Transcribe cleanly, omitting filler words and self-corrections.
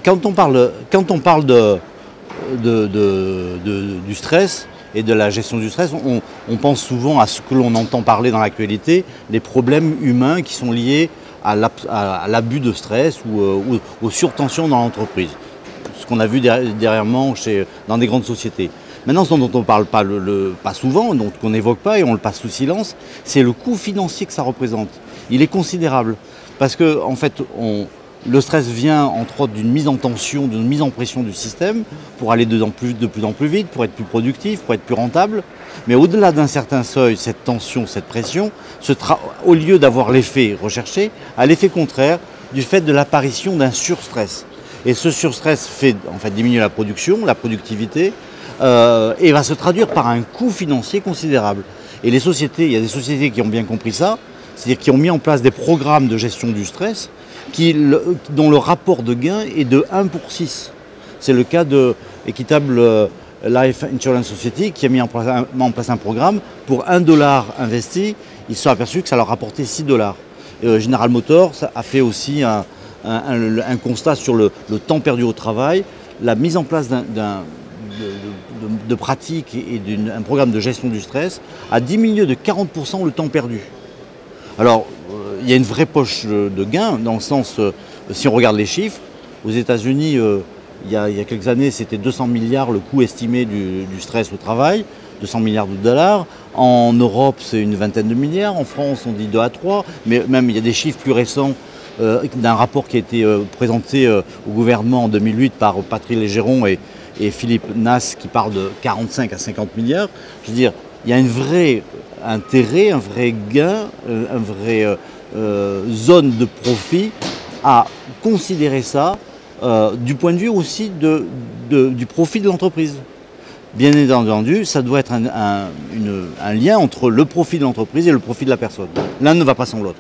Quand on parle du stress et de la gestion du stress, on pense souvent à ce que l'on entend parler dans l'actualité, les problèmes humains qui sont liés à l'abus de stress ou aux surtensions dans l'entreprise. Ce qu'on a vu dernièrement dans des grandes sociétés. Maintenant, ce dont on ne parle pas souvent, qu'on n'évoque pas et on le passe sous silence, c'est le coût financier que ça représente. Il est considérable parce que, en fait, le stress vient entre autres d'une mise en tension, d'une mise en pression du système pour aller de plus en plus vite, pour être plus productif, pour être plus rentable. Mais au-delà d'un certain seuil, cette tension, cette pression, au lieu d'avoir l'effet recherché, a l'effet contraire du fait de l'apparition d'un surstress. Et ce surstress fait en fait diminuer la production, la productivité, et va se traduire par un coût financier considérable. Et il y a des sociétés qui ont bien compris ça, c'est-à-dire qui ont mis en place des programmes de gestion du stress dont le rapport de gain est de 1 pour 6. C'est le cas de Equitable Life Insurance Society qui a mis en place un programme pour $1 investi. Ils se sont aperçus que ça leur rapportait $6. General Motors a fait aussi un constat sur le temps perdu au travail, la mise en place de pratiques et d'un programme de gestion du stress a diminué de 40% le temps perdu. Alors, il y a une vraie poche de gain, dans le sens, si on regarde les chiffres, aux États-Unis, il y a quelques années, c'était 200 milliards le coût estimé du stress au travail, 200 milliards de dollars. En Europe, c'est une vingtaine de milliards. En France, on dit 2 à 3. Mais même, il y a des chiffres plus récents d'un rapport qui a été présenté au gouvernement en 2008 par Patrick Légéron et Philippe Nass qui parle de 45 à 50 milliards. Je veux dire, il y a un vrai intérêt, un vrai gain, un vrai zone de profit à considérer ça du point de vue aussi du profit de l'entreprise. Bien entendu, ça doit être un lien entre le profit de l'entreprise et le profit de la personne. L'un ne va pas sans l'autre.